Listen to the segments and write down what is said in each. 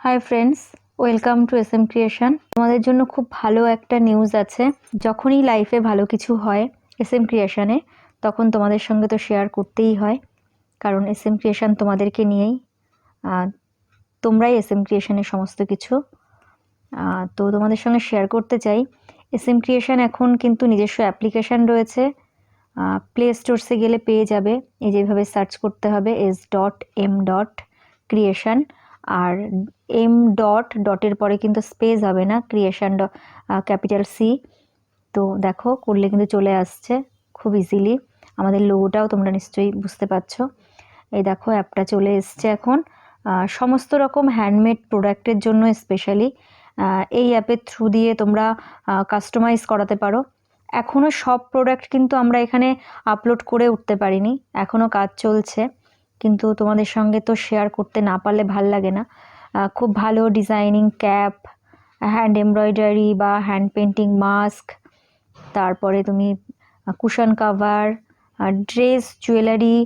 Hi friends, welcome to SM creation. তোমাদের জন্য খুব ভালো একটা নিউজ আছে। যখনই লাইফে ভালো কিছু হয় এসএম ক্রিয়েশনে, তখন তোমাদের সঙ্গে তো শেয়ার করতেই হয়, কারণ এসএম ক্রিয়েশন তোমাদেরকে নিয়েই। তোমরাই এসএম ক্রিয়েশনের সমস্ত কিছু। তো তোমাদের সঙ্গে শেয়ার করতে চাই, এসএম ক্রিয়েশন এখন কিন্তু নিজস্ব অ্যাপ্লিকেশান রয়েছে। প্লে স্টোরসে গেলে পেয়ে যাবে। এই যেভাবে সার্চ করতে হবে s.m.creation, আর ডটের পরে কিন্তু স্পেস হবে না, ক্রিয়েশন ক্যাপিটাল সি। তো দেখো করলে কিন্তু চলে আসছে খুব ইজিলি। আমাদের লোগোটাও তোমরা নিশ্চয়ই বুঝতে পারছো। এই দেখো অ্যাপটা চলে এসছে এখন। সমস্ত রকম হ্যান্ডমেড প্রোডাক্টের জন্য স্পেশালি এই অ্যাপের থ্রু দিয়ে তোমরা কাস্টমাইজ করাতে পারো। এখনও সব প্রোডাক্ট কিন্তু আমরা এখানে আপলোড করে উঠতে পারিনি, এখনও কাজ চলছে, কিন্তু তোমাদের সঙ্গে তো শেয়ার করতে না পারলে ভাল লাগে না। খুব ভালো ডিজাইনিং ক্যাপ, হ্যান্ড এমব্রয়ডারি বা হ্যান্ড পেন্টিং মাস্ক, তারপরে তুমি কুশন কাভার, ড্রেস, জুয়েলারি,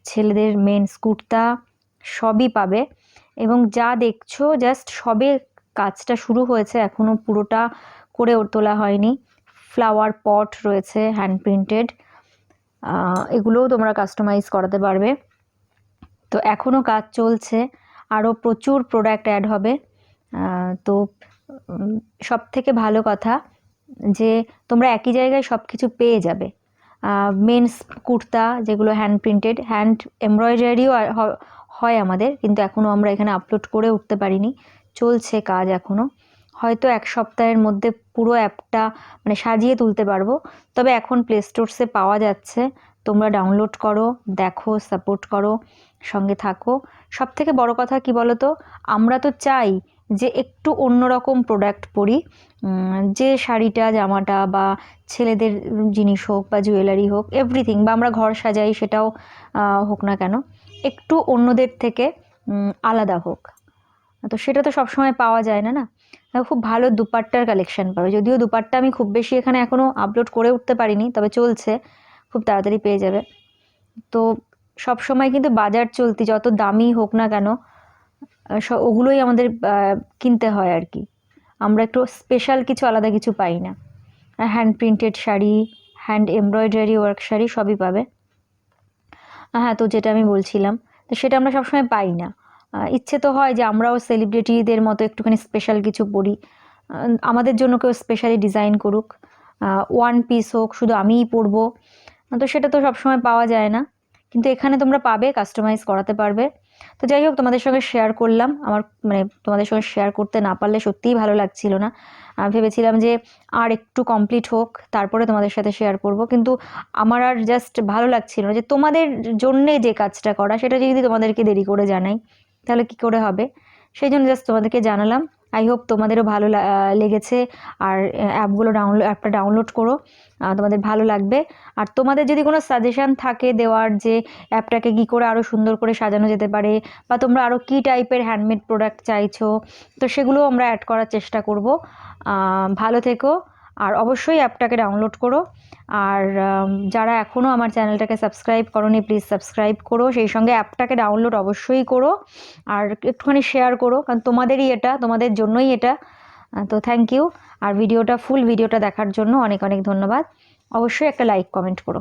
ছেলেদের মেন্স কুর্তা সবই পাবে। এবং যা দেখছো জাস্ট সবে কাজটা শুরু হয়েছে, এখনও পুরোটা করে তোলা হয়নি। ফ্লাওয়ার পট রয়েছে হ্যান্ড প্রিন্টেড, এগুলোও তোমরা কাস্টমাইজ করাতে পারবে। তো এখনও কাজ চলছে, আরও প্রচুর প্রোডাক্ট অ্যাড হবে। তো সব থেকে ভালো কথা যে তোমরা একই জায়গায় সব কিছু পেয়ে যাবে। মেন্স কুর্তা যেগুলো হ্যান্ড প্রিন্টেড, হ্যান্ড এমব্রয়ডারিও হয় আমাদের, কিন্তু এখনও আমরা এখানে আপলোড করে উঠতে পারিনি, চলছে কাজ এখনও। হয়তো এক সপ্তাহের মধ্যে পুরো অ্যাপটা মানে সাজিয়ে তুলতে পারবো। তবে এখন প্লে স্টোরসে পাওয়া যাচ্ছে, তোমরা ডাউনলোড করো, দেখো, সাপোর্ট করো, সঙ্গে থাকো। সব থেকে বড় কথা কি বলো তো, আমরা তো চাই যে একটু অন্যরকম প্রোডাক্ট পরি, যে শাড়িটা, জামাটা বা ছেলেদের জিনিস হোক বা জুয়েলারি হোক, এভরিথিং, বা আমরা ঘর সাজাই সেটাও হোক না কেন, একটু অন্যদের থেকে আলাদা হোক। তো সেটা তো সবসময় পাওয়া যায় না না। খুব ভালো দুপাট্টার কালেকশন পাবে, যদিও দুপাট্টা আমি খুব বেশি এখানে এখনও আপলোড করে উঠতে পারিনি, তবে চলছে, খুব তাড়াতাড়ি পেয়ে যাবে। তো সব সময় কিন্তু বাজার চলতি যত দামি হোক না কেন, ওগুলোই আমাদের কিনতে হয় আর কি। আমরা একটু স্পেশাল কিছু, আলাদা কিছু পাই না। Hand printed sari, hand embroidery work sari সবই পাবে। হ্যাঁ, তো যেটা আমি বলছিলাম, তো সেটা আমরা সবসময় পাই না। ইচ্ছে তো হয় যে আমরাও সেলিব্রিটিদের মতো একটুখানি স্পেশাল কিছু পরি, আমাদের জন্য কেউ স্পেশালি ডিজাইন করুক, ওয়ান পিস হোক, শুধু আমিই পরবো। তো সেটা তো সবসময় পাওয়া যায় না, কিন্তু এখানে তোমরা পাবে, কাস্টমাইজ করাতে পারবে। তো যাই হোক, তোমাদের সঙ্গে শেয়ার করলাম। আমার মানে তোমাদের সঙ্গে শেয়ার করতে না পারলে সত্যিই ভালো লাগছিল না। ভেবেছিলাম যে আর একটু কমপ্লিট হোক তারপরে তোমাদের সাথে শেয়ার করব, কিন্তু আমার আর জাস্ট ভালো লাগছিল না যে তোমাদের জন্যে যে কাজটা করা, সেটা যদি তোমাদেরকে দেরি করে জানাই তাহলে কি করে হবে। সেই জন্য জাস্ট তোমাদেরকে জানালাম। আই হোপ তোমাদেরও ভালো লেগেছে। আর অ্যাপটা ডাউনলোড করো, তোমাদের ভালো লাগবে। আর তোমাদের যদি কোনো সাজেশান থাকে দেওয়ার, যে অ্যাপটাকে কী করে আরও সুন্দর করে সাজানো যেতে পারে, বা তোমরা আরও কী টাইপের হ্যান্ডমেড প্রোডাক্ট চাইছো, তো সেগুলোও আমরা অ্যাড করার চেষ্টা করব। ভালো থেকো, আর অবশ্যই অ্যাপটাকে ডাউনলোড করো। আর যারা এখনও আমার চ্যানেলটাকে সাবস্ক্রাইব করোনি, প্লিজ সাবস্ক্রাইব করো, সেই সঙ্গে অ্যাপটাকে ডাউনলোড অবশ্যই করো, আর একটুখানি শেয়ার করো, কারণ তোমাদেরই এটা, তোমাদের জন্যই এটা। তো থ্যাংক ইউ। আর ফুল ভিডিওটা দেখার জন্য অনেক অনেক ধন্যবাদ। অবশ্যই একটা লাইক কমেন্ট করো।